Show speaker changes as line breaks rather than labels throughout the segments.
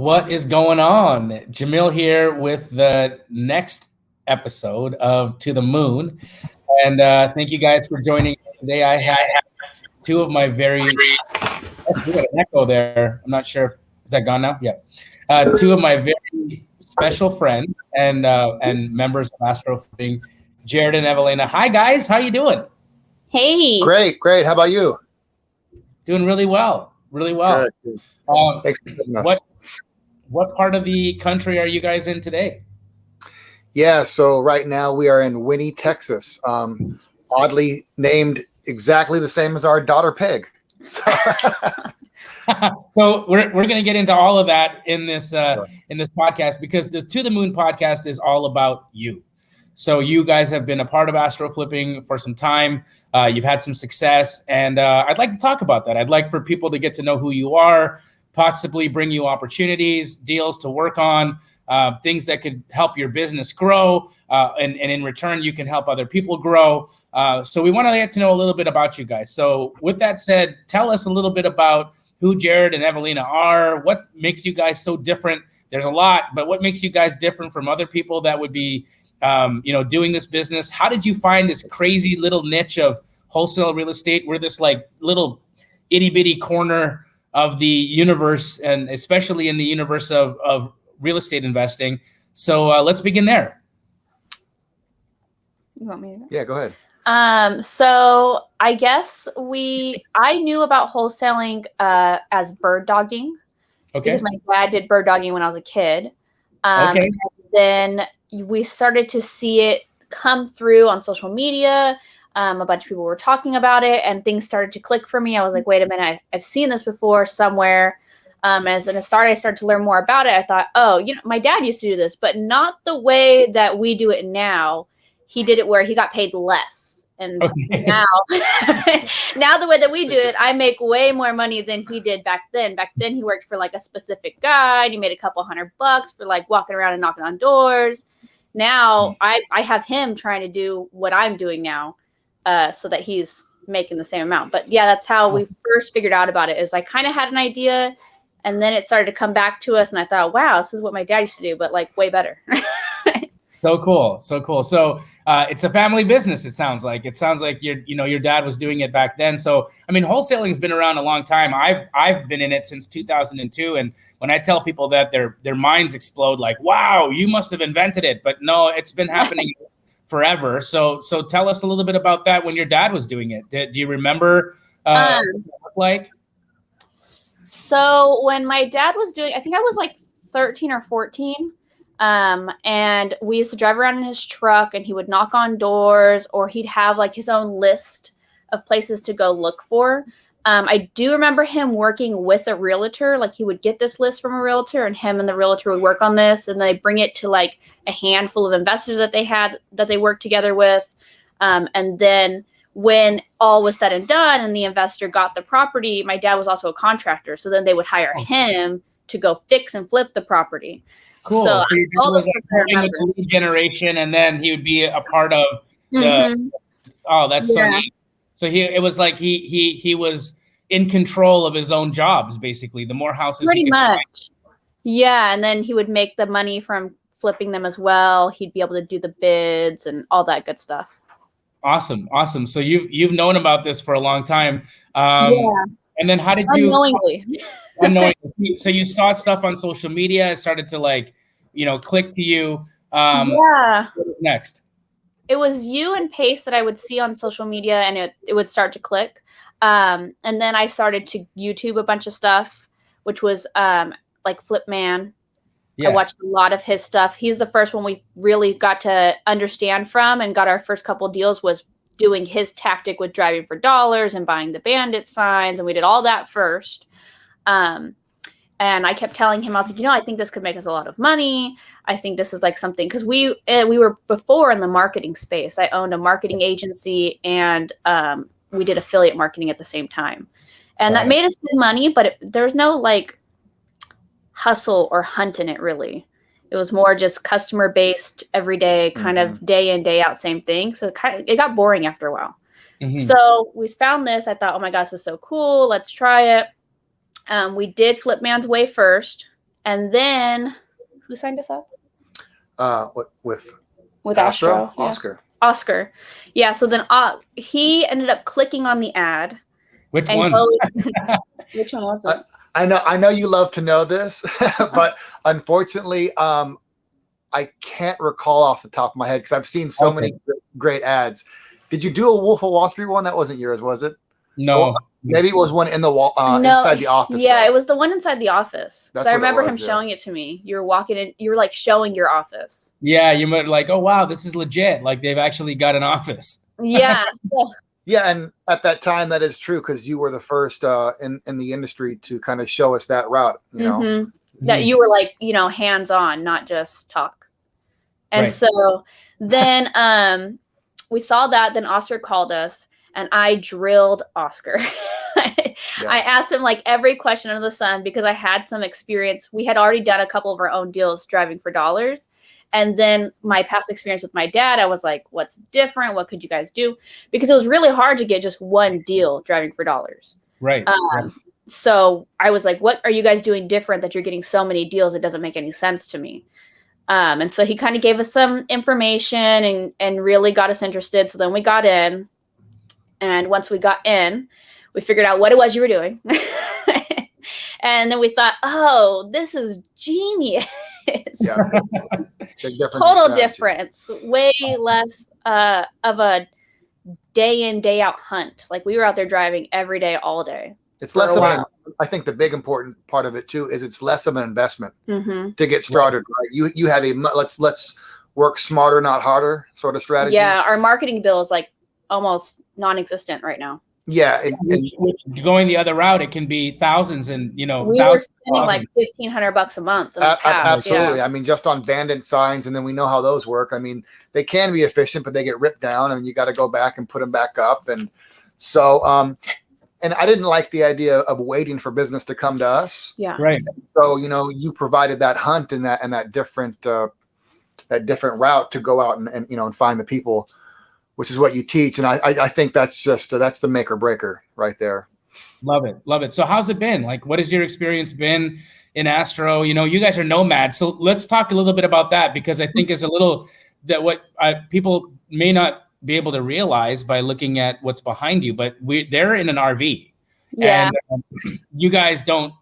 What is going on? Jamil here with the next episode of To the Moon. And thank you guys for joining today. I have two of my very, we got an echo there. I'm not sure. Is that gone now? Yeah. Two of my very special friends and members of Astro Flipping, Jerid and Evalena. Hi, guys. How you doing?
Hey.
Great. How about you?
Doing really well. Really well.
Good. Thanks for joining us.
What part of the country are you guys in today?
Yeah, so right now we are in Winnie, Texas. Oddly named exactly the same as our daughter Peg. So,
so we're going to get into all of that in this podcast, because the To the Moon podcast is all about you. So you guys have been a part of Astro Flipping for some time. You've had some success, and I'd like to talk about that. I'd like for people to get to know who you are, possibly bring you opportunities, deals to work on, things that could help your business grow, and in return, you can help other people grow. So we want to get to know a little bit about you guys. So with that said, tell us a little bit about who Jerid and Evalena are. What makes you guys so different? There's a lot, but what makes you guys different from other people that would be doing this business? How did you find this crazy little niche of wholesale real estate? We're this like little itty bitty corner of the universe, and especially in the universe of real estate investing. So let's begin there.
You want me to go?
Yeah, go ahead.
So I guess I knew about wholesaling as bird dogging.
Okay.
Because my dad did bird dogging when I was a kid.
Okay.
And then we started to see it come through on social media. A bunch of people were talking about it, and things started to click for me. I was like, wait a minute, I've seen this before somewhere. As I started to learn more about it, I thought, oh, my dad used to do this, but not the way that we do it now. He did it where he got paid less. And now the way that we do it, I make way more money than he did back then. Back then, he worked for like a specific guy, and he made a couple $100 for like walking around and knocking on doors. Now I have him trying to do what I'm doing now. So that he's making the same amount. But yeah, that's how we first figured out about it. Is I kind of had an idea, and then it started to come back to us, and I thought, wow, this is what my dad used to do, but like way better.
So cool. So it's a family business. It sounds like your dad was doing it back then. So I mean, wholesaling has been around a long time. I've been in it since 2002, and when I tell people that, their minds explode. Like, wow, you must have invented it. But no, it's been happening forever. So tell us a little bit about that when your dad was doing it. Do you remember what it looked like?
So when my dad was doing, I think I was like 13 or 14. And we used to drive around in his truck, and he would knock on doors, or he'd have like his own list of places to go look for. I do remember him working with a realtor. Like he would get this list from a realtor, and him and the realtor would work on this, and they bring it to like a handful of investors that they worked together with. And then when all was said and done and the investor got the property, my dad was also a contractor. So then they would hire him to go fix and flip the property.
Cool.
So all
was the lead generation, and then he would be a part of the. Oh, that's so neat. So it was like he was in control of his own jobs, basically. The more houses,
pretty much. Yeah, and then he would make the money from flipping them as well. He'd be able to do the bids and all that good stuff.
Awesome. So you've known about this for a long time.
Yeah.
And then how did you unknowingly? So you saw stuff on social media. It started to click to you.
Yeah.
What was next?
It was you and Pace that I would see on social media, and it would start to click. And then I started to YouTube a bunch of stuff, which was like Flipman. Yeah. I watched a lot of his stuff. He's the first one we really got to understand from, and got our first couple deals was doing his tactic with driving for dollars and buying the bandit signs. And we did all that first. And I kept telling him, I was like, I think this could make us a lot of money. I think this is like something, because we were before in the marketing space. I owned a marketing agency, and we did affiliate marketing at the same time. And that made us good money, but there's no like hustle or hunt in it really. It was more just customer based every day, kind of day in, day out, same thing. So it got boring after a while. So we found this. I thought, oh my gosh, this is so cool. Let's try it. We did Flip Man's Way first. And then who signed us up?
With
Astro? Yeah.
Oscar.
Yeah. So then he ended up clicking on the ad.
Which one?
Which one was it?
I know you love to know this, but unfortunately, I can't recall off the top of my head because I've seen so many great ads. Did you do a Wolf of Wall Street one? That wasn't yours, was it?
No.
Maybe it was one in the wall inside the office.
Yeah, it was the one inside the office.
That's
I remember him showing it to me. You were walking in, you were like showing your office.
Yeah, you might like, oh wow, this is legit. Like they've actually got an office.
Yeah.
Yeah, and at that time, that is true because you were the first in the industry to kind of show us that route. You know,
that you were like, hands on, not just talk. And so then we saw that. Then Oscar called us, and I drilled Oscar. I asked him like every question under the sun because I had some experience. We had already done a couple of our own deals driving for dollars. And then my past experience with my dad, I was like, what's different? What could you guys do? Because it was really hard to get just one deal driving for dollars.
Right.
So I was like, what are you guys doing different that you're getting so many deals? It doesn't make any sense to me. And so he kind of gave us some information and really got us interested. So then we got in. And once we got in, we figured out what it was you were doing. And then we thought, oh, this is genius.
Yeah.
Total difference. Way less of a day in, day out hunt. Like we were out there driving every day, all day.
It's less of I think the big important part of it too is it's less of an investment to get started. Right? You have a let's work smarter, not harder sort of strategy.
Yeah, our marketing bill is like almost non-existent right now.
Yeah,
which going the other route, it can be thousands, and
we were spending like $1,500 a month.
Absolutely, I mean, just on bandit signs, and then we know how those work. I mean, they can be efficient, but they get ripped down, and you got to go back and put them back up. And so, and I didn't like the idea of waiting for business to come to us.
Yeah,
right.
So you provided that hunt and that different route to go out and find the people, which is what you teach. And I think that's the make or breaker right there.
Love it. So how's it been? Like, what has your experience been in Astro? You guys are nomads. So let's talk a little bit about that, because I think is a little that what people may not be able to realize by looking at what's behind you, but they're in an RV.
Yeah.
And you guys don't,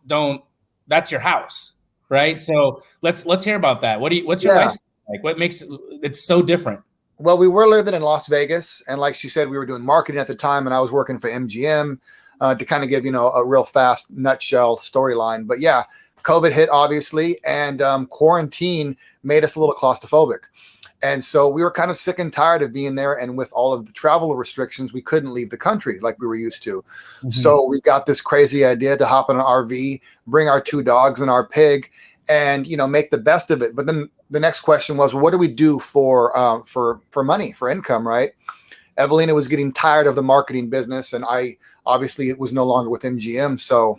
that's your house, right? So let's hear about that. What's your life like? What makes it so different?
Well, we were living in Las Vegas, and like she said, we were doing marketing at the time, and I was working for MGM to kind of give a real fast nutshell storyline. But yeah, COVID hit obviously, and quarantine made us a little claustrophobic, and so we were kind of sick and tired of being there. And with all of the travel restrictions, we couldn't leave the country like we were used to. So we got this crazy idea to hop in an RV, bring our 2 dogs and our pig, and make the best of it. But then the next question was, what do we do for money, for income, right? Evalena was getting tired of the marketing business, and I obviously it was no longer with MGM. So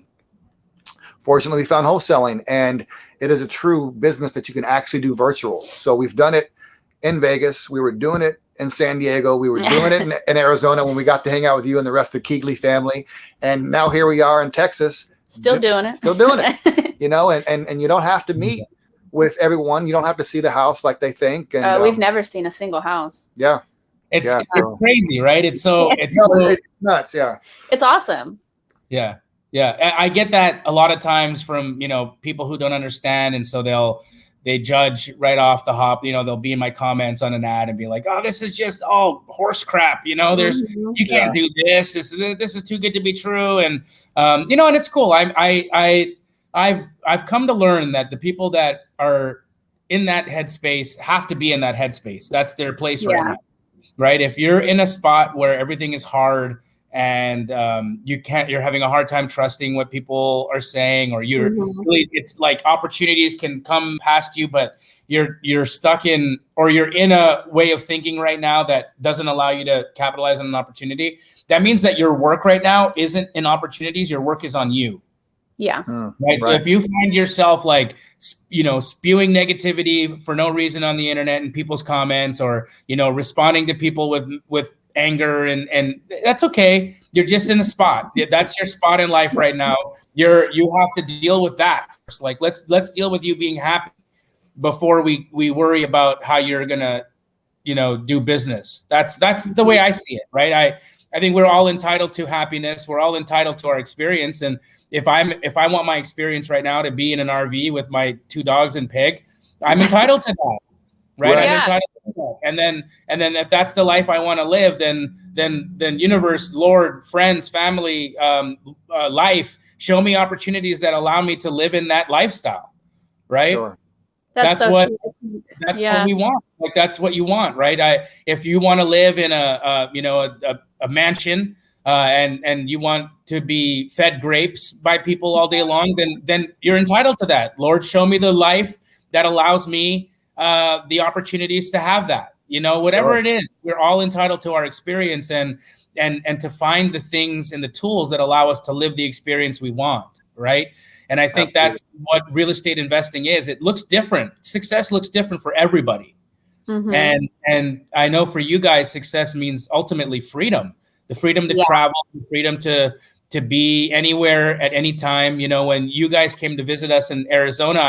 fortunately, we found wholesaling, and it is a true business that you can actually do virtual. So we've done it in Vegas. We were doing it in San Diego. We were doing it in Arizona when we got to hang out with you and the rest of the Keegley family. And now here we are in Texas.
Still doing it.
And you don't have to meet with everyone. You don't have to see the house like they think. And
we've never seen a single house.
Yeah.
It's crazy, right? It's
nuts. Yeah.
It's awesome.
Yeah. Yeah. I get that a lot of times from, people who don't understand. And so they judge right off the hop. They'll be in my comments on an ad and be like, oh, this is just all horse crap. You can't do this. This is too good to be true. And, and it's cool. I've come to learn that the people that are in that headspace have to be in that headspace. That's their place right now, right? If you're in a spot where everything is hard and you're having a hard time trusting what people are saying, or really, it's like opportunities can come past you, but you're stuck in, or you're in a way of thinking right now that doesn't allow you to capitalize on an opportunity. That means that your work right now isn't in opportunities. Your work is on you.
Yeah.
Right. So if you find yourself like, spewing negativity for no reason on the internet and people's comments, or, responding to people with anger, and that's okay. You're just in a spot. That's your spot in life right now. You have to deal with that first. Like, let's deal with you being happy before we worry about how you're gonna, do business. That's the way I see it. Right. I think we're all entitled to happiness. We're all entitled to our experience. And if I want my experience right now to be in an RV with my 2 dogs and pig, I'm entitled to that. Right. I'm entitled to that. And then if that's the life I want to live, then universe, Lord, friends, family, life, show me opportunities that allow me to live in that lifestyle. Right.
Sure. That's
what
true.
That's what we want. Like, that's what you want, right? If you want to live in a mansion, and you want to be fed grapes by people all day long, then you're entitled to that. Lord, show me the life that allows me the opportunities to have that. Whatever it is, we're all entitled to our experience, and to find the things and the tools that allow us to live the experience we want, right? And I think that's what real estate investing is. It looks different. Success looks different for everybody. Mm-hmm. And I know for you guys, success means ultimately freedom. The freedom to travel, the freedom to be anywhere at any time. When you guys came to visit us in Arizona,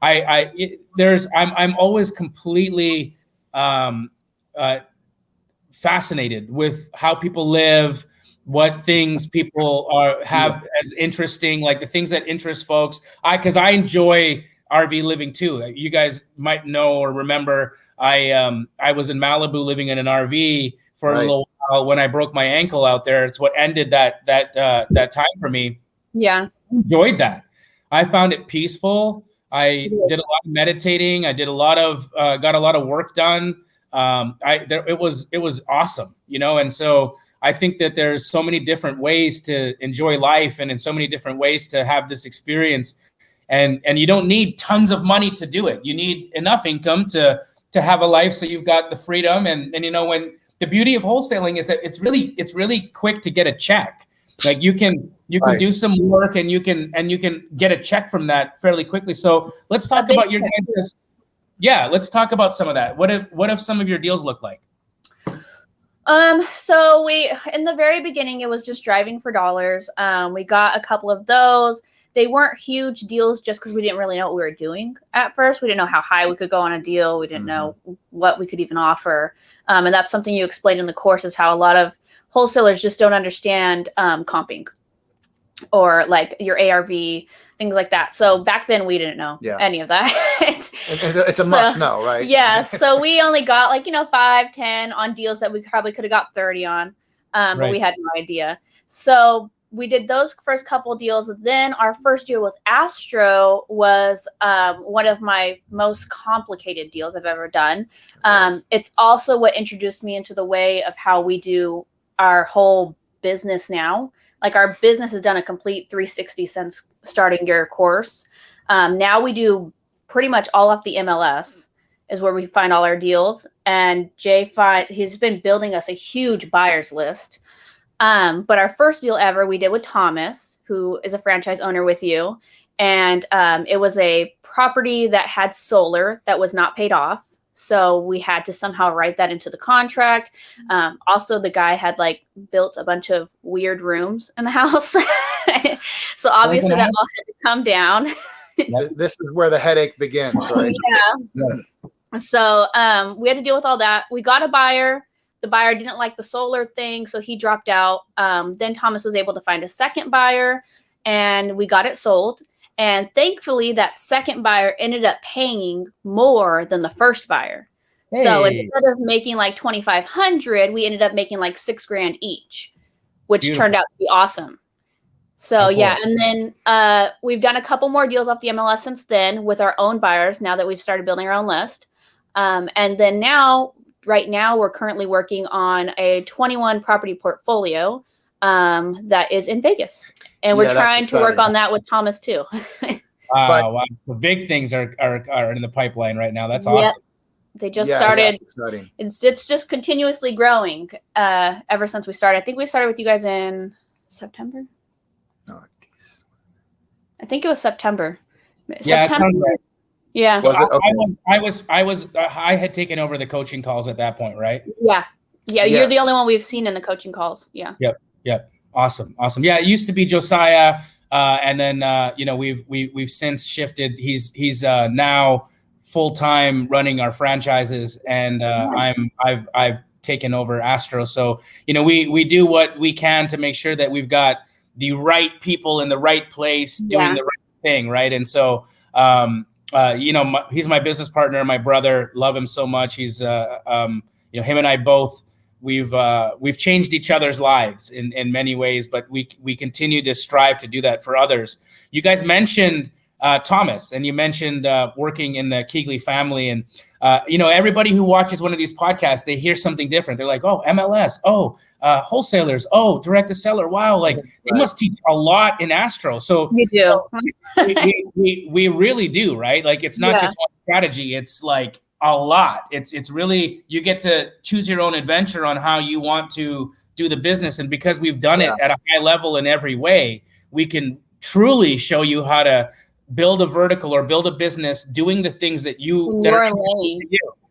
I'm always completely fascinated with how people live, what things people have as interesting, like the things that interest folks. Because I enjoy RV living too. You guys might know or remember, I was in Malibu living in an RV for a little while when I broke my ankle out there. It's what ended that time for me.
Yeah,
I enjoyed that. I found it peaceful. I did a lot of meditating. I did got a lot of work done. It was awesome, and so I think that there's so many different ways to enjoy life, and in so many different ways to have this experience. And you don't need tons of money to do it. You need enough income to have a life so you've got the freedom. And when the beauty of wholesaling is that it's really quick to get a check. Like, you can do some work and you can get a check from that fairly quickly. So let's talk about your guys'. Yeah, let's talk about some of that. What if some of your deals look like?
So in the very beginning, it was just driving for dollars. We got a couple of those. They weren't huge deals just because we didn't really know what we were doing at first. We didn't know how high we could go on a deal. We didn't know what we could even offer. And that's something you explained in the course, is how a lot of wholesalers just don't understand comping, or like your ARV, things like that. So back then we didn't know any of that.
It's a must know, right?
Yeah. So we only got 5, 10 on deals that we probably could have got 30 on, but we had no idea. So we did those first couple deals. Then our first deal with Astro was one of my most complicated deals I've ever done. It's also what introduced me into the way of how we do our whole business now. Like, our business has done a complete 360 since starting your course. Now we do pretty much all off the MLS is where we find all our deals. And he's been building us a huge buyers list. But our first deal ever we did with Thomas, who is a franchise owner with you. And it was a property that had solar that was not paid off. So we had to somehow write that into the contract. Also, the guy had built a bunch of weird rooms in the house. So obviously that all had to come down.
This is where the headache begins, right?
Yeah. So we had to deal with all that. We got a buyer. The buyer didn't like the solar thing, so he dropped out. Then Thomas was able to find a second buyer, and we got it sold. And thankfully, that second buyer ended up paying more than the first buyer. Hey. So instead of making $2,500, we ended up making $6,000 each, which turned out to be awesome. So and then we've done a couple more deals off the MLS since then with our own buyers. Now that we've started building our own list, and then right now, we're currently working on a 21 property portfolio that is in Vegas. And we're trying to work on that with Thomas too.
Wow. The big things are in the pipeline right now. That's awesome.
They just started. It's just continuously growing ever since we started. I think we started with you guys in September. I think it was September.
Yeah, it sounds right.
Yeah.
Was it? Okay.
I had taken over the coaching calls at that point, right?
Yeah. Yeah.
Yes.
You're the only one we've seen in the coaching calls. Yeah.
Yep. Awesome. Yeah, it used to be Josiah, and then we've since shifted. He's now full-time running our franchises, and I've taken over Astro. So we do what we can to make sure that we've got the right people in the right place doing the right thing, right? And so he's my business partner, my brother. Love him so much. He's him and I both. We've changed each other's lives in many ways, but we continue to strive to do that for others. You guys mentioned Thomas, and you mentioned working in the Keegley family, and everybody who watches one of these podcasts, they hear something different. They're like, oh, MLS, oh, wholesalers, oh, direct to seller. Wow, like they must teach a lot in Astro. So
we do.
So we really do, right? Like it's not just one strategy. It's like a lot. It's really, you get to choose your own adventure on how you want to do the business. And because we've done it at a high level in every way, we can truly show you how to build a vertical or build a business doing the things that you
in your lane.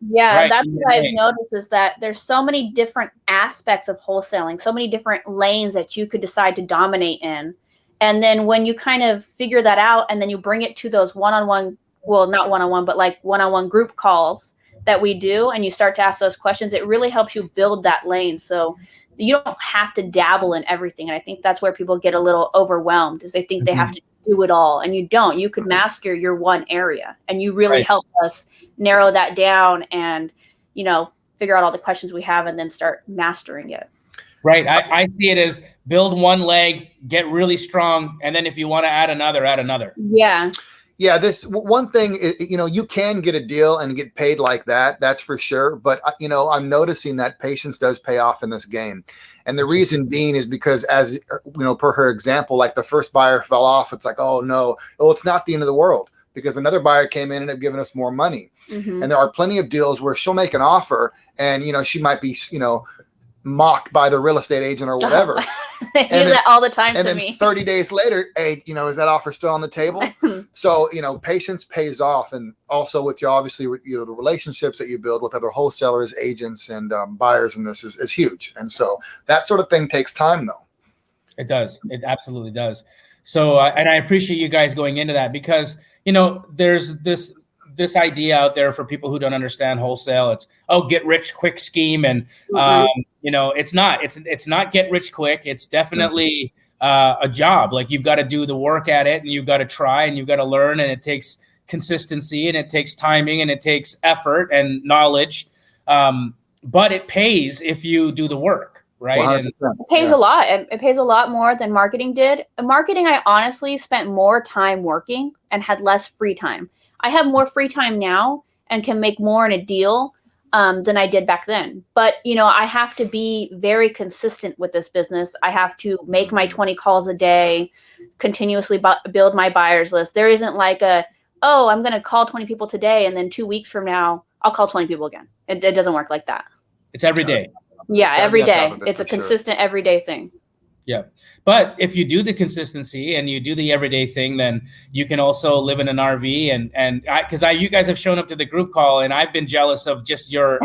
Yeah, right? That's what I've noticed is that there's so many different aspects of wholesaling, so many different lanes that you could decide to dominate in. And then when you kind of figure that out and then you bring it to those one-on-one, well, not one-on-one, but like one-on-one group calls that we do, and you start to ask those questions, it really helps you build that lane. So you don't have to dabble in everything. And I think that's where people get a little overwhelmed, is they think they have to do it all, and you don't. You could master your one area, and you really help us narrow that down and figure out all the questions we have and then start mastering it.
Right. I see it as build one leg, get really strong, and then if you want to add another, add another.
Yeah, this one thing, you can get a deal and get paid like that. That's for sure. But, I'm noticing that patience does pay off in this game. And the reason being is because, as per her example, like the first buyer fell off. It's like, oh, no. Well, it's not the end of the world, because another buyer came in and have given us more money. And there are plenty of deals where she'll make an offer and, she might be, mocked by the real estate agent or whatever.
They do that all the time to me.
And then 30 days later, hey, is that offer still on the table? So, patience pays off. And also with obviously the relationships that you build with other wholesalers, agents, and buyers in this is huge. And so that sort of thing takes time, though.
It does. It absolutely does. So, and I appreciate you guys going into that, because, there's this idea out there for people who don't understand wholesale. It's, get rich quick scheme. And, it's not get rich quick. It's definitely a job. Like, you've got to do the work at it, and you've got to try, and you've got to learn, and it takes consistency, and it takes timing, and it takes effort and knowledge. But it pays if you do the work, right? And
it pays a lot. It pays a lot more than marketing did. Marketing, I honestly spent more time working and had less free time. I have more free time now and can make more in a deal than I did back then. But, I have to be very consistent with this business. I have to make my 20 calls a day, continuously build my buyers list. There isn't like I'm going to call 20 people today, and then 2 weeks from now, I'll call 20 people again. It doesn't work like that.
It's every day.
Yeah, every day. It's a consistent everyday thing.
Yeah. But if you do the consistency and you do the everyday thing, then you can also live in an RV. And because you guys have shown up to the group call, and I've been jealous of just your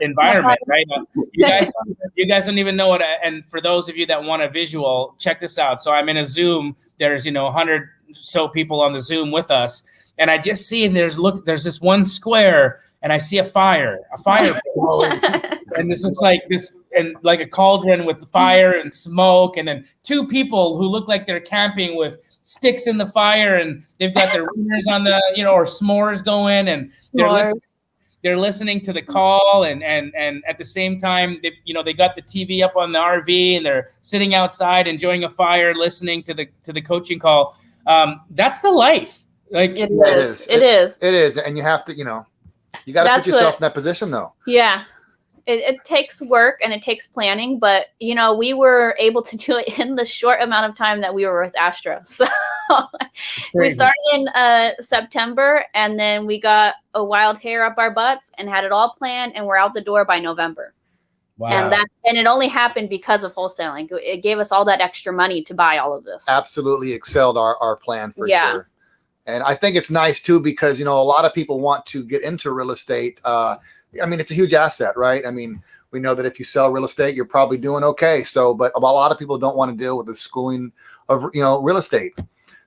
environment, right? You guys don't even know what. And for those of you that want a visual, check this out. So I'm in a Zoom. There's 100 so people on the Zoom with us, and I just see there's this one square, and I see a fire and this is like this, and like a cauldron with fire and smoke, and then two people who look like they're camping with sticks in the fire, and they've got their wieners on the or s'mores going, and they're listening to the call, and at the same time they got the TV up on the RV, and they're sitting outside enjoying a fire, listening to the coaching call. That's the life. Like
it is,
and you have to you got to put yourself in that position, though.
Yeah. It takes work and it takes planning, but we were able to do it in the short amount of time that we were with Astro. So we started in September, and then we got a wild hair up our butts and had it all planned, and we're out the door by November.
Wow.
And it only happened because of wholesaling. It gave us all that extra money to buy all of this.
Absolutely excelled our plan for sure. And I think it's nice too, because, you know, a lot of people want to get into real estate. I mean, it's a huge asset, right? I mean, we know that if you sell real estate, you're probably doing okay. So, but a lot of people don't want to deal with the schooling of, you know, real estate.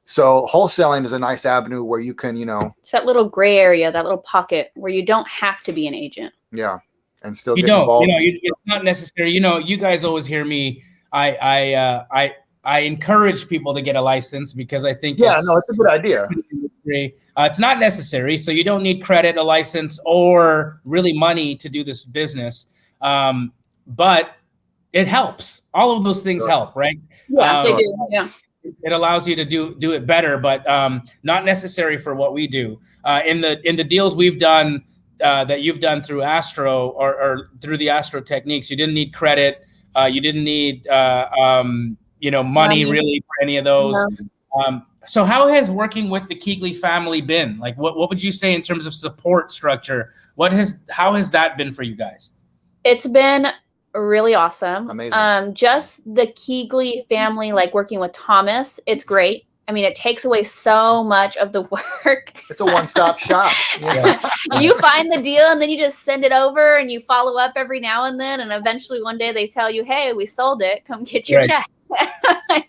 So wholesaling is a nice avenue where you can, you know,
it's that little gray area, that little pocket where you don't have to be an agent.
Yeah. And still
you
get
don't,
involved.
you know, it's not necessary. You know, you guys always hear me. I encourage people to get a license because I think
it's a good idea.
It's not necessary. So you don't need credit, a license, or really money to do this business. But it helps. All of those things help, right?
Yeah, they do. Yeah.
It allows you to do it better, but not necessary for what we do. In the deals we've done that you've done through Astro or through the Astro techniques, you didn't need credit. You didn't need money really for any of those. No. So how has working with the Keegley family been? Like, what would you say in terms of support structure? How has that been for you guys?
It's been really awesome.
Amazing.
Just the Keegley family, like working with Thomas, it's great. I mean, it takes away so much of the work.
It's a one-stop shop.
Yeah. You find the deal and then you just send it over and you follow up every now and then. And eventually one day they tell you, hey, we sold it. Come get your check.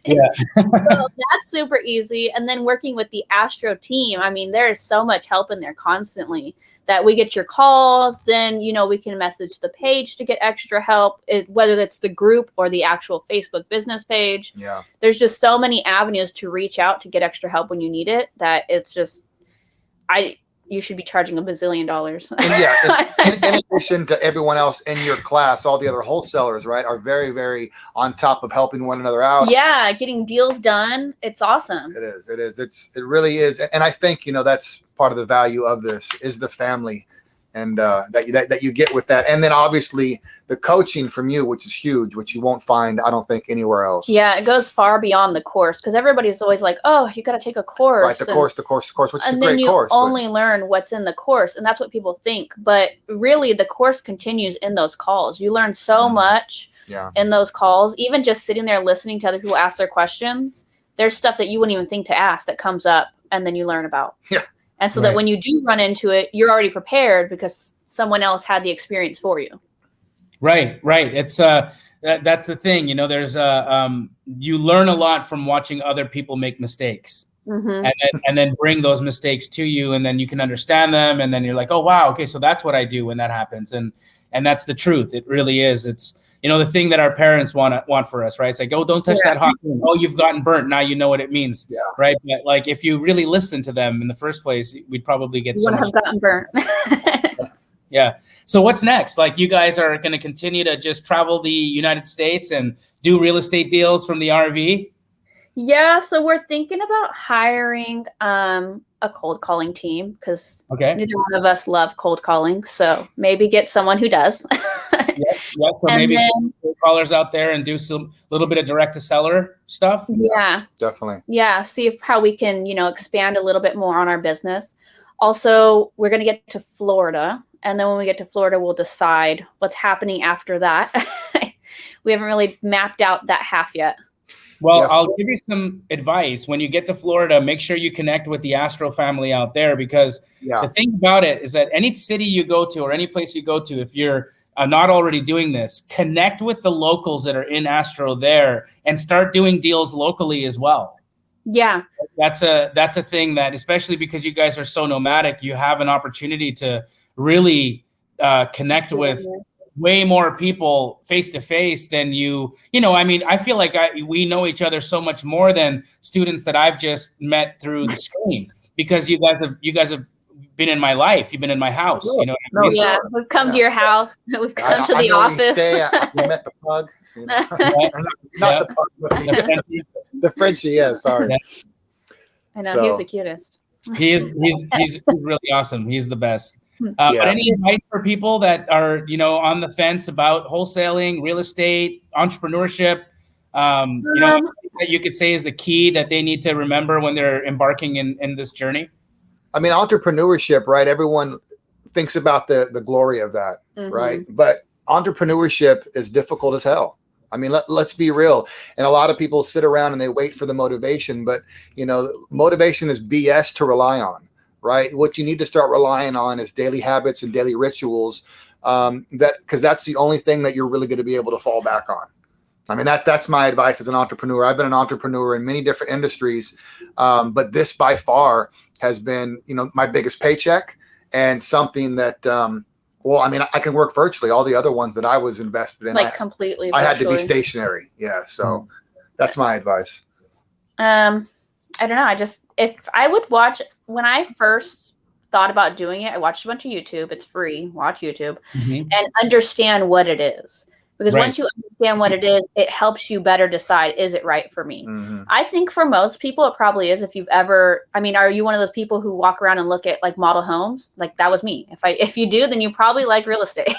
Yeah.
So that's super easy. And then working with the Astro team, I mean, there is so much help in there constantly that we get your calls. Then, you know, we can message the page to get extra help, whether it's the group or the actual Facebook business page.
Yeah.
There's just so many avenues to reach out to get extra help when you need it that it's just, you should be charging $1 bazillion.
And in addition to everyone else in your class, all the other wholesalers, right, are very, very on top of helping one another out.
Yeah, getting deals done. It's awesome.
It is. It really is. And I think, you know, that's part of the value of this is the family and that you get with that. And then obviously the coaching from you, which is huge, which you won't find, I don't think, anywhere else.
Yeah, it goes far beyond the course because everybody's always like, oh, you got to take a course.
Right, the course, which is a great course.
And then you only learn what's in the course. And that's what people think. But really, the course continues in those calls. You learn so much in those calls. Even just sitting there listening to other people ask their questions, there's stuff that you wouldn't even think to ask that comes up and then you learn about.
Yeah.
And so that when you do run into it, you're already prepared because someone else had the experience for you.
Right. It's that's the thing. You know, there's you learn a lot from watching other people make mistakes, and then bring those mistakes to you, and then you can understand them, and then you're like, oh wow, okay, so that's what I do when that happens, and that's the truth. It really is. It's, you know, the thing that our parents want for us, right? It's like, oh, don't touch that hot thing. Oh, you've gotten burnt. Now you know what it means, right? But like, if you really listen to them in the first place, we'd probably get
you wouldn't have gotten burnt.
Yeah. So what's next? Like, you guys are going to continue to just travel the United States and do real estate deals from the RV?
Yeah. So we're thinking about hiring a cold calling team because neither one of us love cold calling. So maybe get someone who does.
Yeah. So maybe cold callers out there and do some little bit of direct to seller stuff.
Yeah.
Definitely.
Yeah. See how we can, you know, expand a little bit more on our business. Also, we're going to get to Florida. And then when we get to Florida, we'll decide what's happening after that. We haven't really mapped out that half yet.
Well, I'll give you some advice. When you get to Florida, make sure you connect with the Astro family out there, because the thing about it is that any city you go to or any place you go to, if you're not already doing this, connect with the locals that are in Astro there and start doing deals locally as well.
Yeah.
That's a thing that, especially because you guys are so nomadic, you have an opportunity to really connect with way more people face to face than you know. I mean, I feel like we know each other so much more than students that I've just met through the screen, because you guys have been in my life. You've been in my house. You know what I mean?
Yeah, we've come to your house. We've come to the office.
We met the pug. You know? Not the pug, the Frenchie. Yeah, sorry. Yeah.
I know, he's the cutest.
He's really awesome. He's the best. But any advice for people that are, you know, on the fence about wholesaling, real estate, entrepreneurship, you know, that you could say is the key that they need to remember when they're embarking in this journey?
I mean, entrepreneurship, right? Everyone thinks about the glory of that, right? But entrepreneurship is difficult as hell. I mean, let's be real. And a lot of people sit around and they wait for the motivation, but you know, motivation is BS to rely on, right? What you need to start relying on is daily habits and daily rituals, because that's the only thing that you're really going to be able to fall back on. I mean, that's my advice as an entrepreneur. I've been an entrepreneur in many different industries, but this by far has been, you know, my biggest paycheck and something that, well, I mean, I can work virtually. All the other ones that I was invested in,
like completely
I had to be
virtually.
stationary. Yeah. So that's my advice.
I don't know. If I would watch, when I first thought about doing it, I watched a bunch of YouTube. It's free. Watch YouTube and understand what it is. Because once you understand what it is, it helps you better decide, is it right for me? I think for most people, it probably is. If you've ever, I mean, are you one of those people who walk around and look at like model homes? Like that was me. If you do, then you probably like real estate.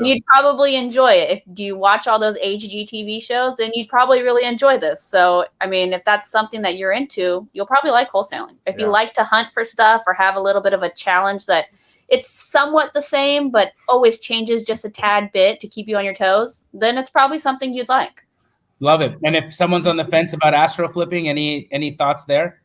You'd probably enjoy it. Do you watch all those HGTV shows, then you'd probably really enjoy this. So, I mean, if that's something that you're into, you'll probably like wholesaling. If you like to hunt for stuff or have a little bit of a challenge that it's somewhat the same, but always changes just a tad bit to keep you on your toes, then it's probably something you'd like.
Love it. And if someone's on the fence about Astro Flipping, any thoughts there?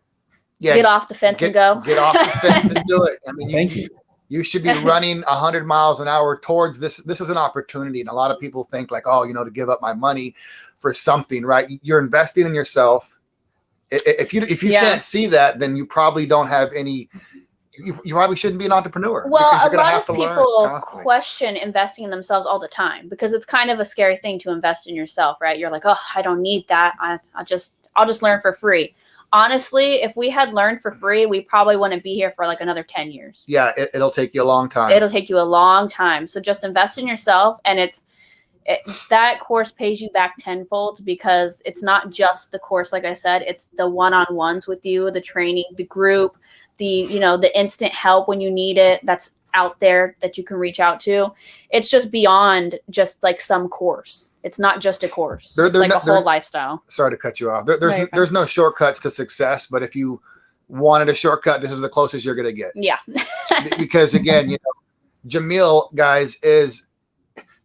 Yeah,
get off the fence and go.
Get off the fence and do it. I mean,
Thank you.
You should be running 100 miles an hour towards this. This is an opportunity. And a lot of people think like, oh, you know, to give up my money for something, right? You're investing in yourself. If you can't see that, then you probably don't have any. You probably shouldn't be an entrepreneur.
Well, a lot of people question investing in themselves all the time because it's kind of a scary thing to invest in yourself, right? You're like, oh, I don't need that. I'll just learn for free. Honestly, if we had learned for free, we probably wouldn't be here for like another 10 years.
Yeah, it'll take you a long time.
It'll take you a long time. So just invest in yourself, and that course pays you back tenfold because it's not just the course, like I said, it's the one-on-ones with you, the training, the group, the instant help when you need it that's out there that you can reach out to. It's just beyond just like some course. It's not just a course. It's like a whole lifestyle.
Sorry to cut you off. There's no shortcuts to success, but if you wanted a shortcut, this is the closest you're going to get.
Yeah.
Because again, you know, Jamil, guys, is,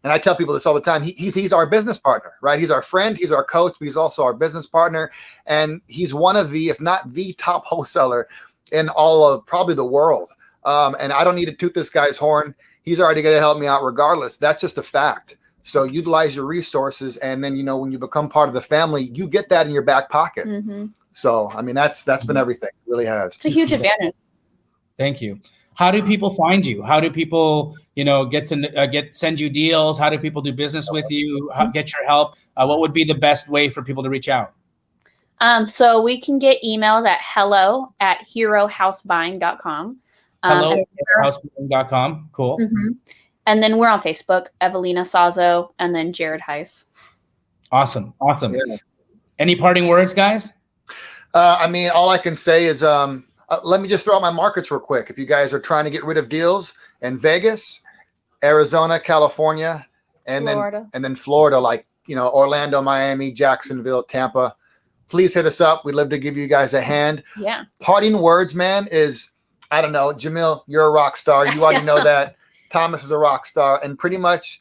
and I tell people this all the time, he's our business partner, right? He's our friend, he's our coach, but he's also our business partner. And he's one of the, if not the top wholesaler in all of probably the world. And I don't need to toot this guy's horn. He's already going to help me out regardless. That's just a fact. So utilize your resources. And then, you know, when you become part of the family, you get that in your back pocket. So, I mean, that's been everything. It really has.
It's a huge advantage.
Thank you. How do people find you? How do people, you know, send you deals? How do people do business with you? Get your help? What would be the best way for people to reach out?
So we can get emails at hello@herohousebuying.com.
Hello@herohousebuying.com. Cool.
And then we're on Facebook, Evalena Sazo, and then Jerid Heiss.
Awesome.
Yeah.
Any parting words, guys?
I mean, all I can say is, let me just throw out my markets real quick. If you guys are trying to get rid of deals in Vegas, Arizona, California, and then Florida, like, you know, Orlando, Miami, Jacksonville, Tampa, please hit us up. We'd love to give you guys a hand.
Yeah.
Parting words, man, is, I don't know, Jamil, you're a rock star. You already know that. Thomas is a rock star. And pretty much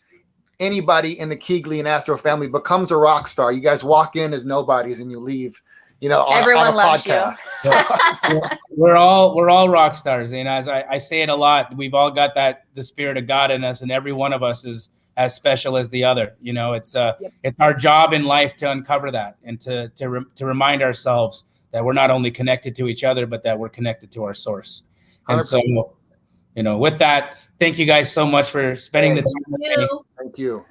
anybody in the Keegley and Astro family becomes a rock star. You guys walk in as nobodies and you leave, you know,
everyone
on a
loves
podcast.
You.
So we're all rock stars. And as I say it a lot, we've all got the spirit of God in us, and every one of us is as special as the other. You know, it's our job in life to uncover that and to remind ourselves that we're not only connected to each other, but that we're connected to our source. 100%. And so, you know, with that, thank you guys so much for spending the time with me.
Thank you.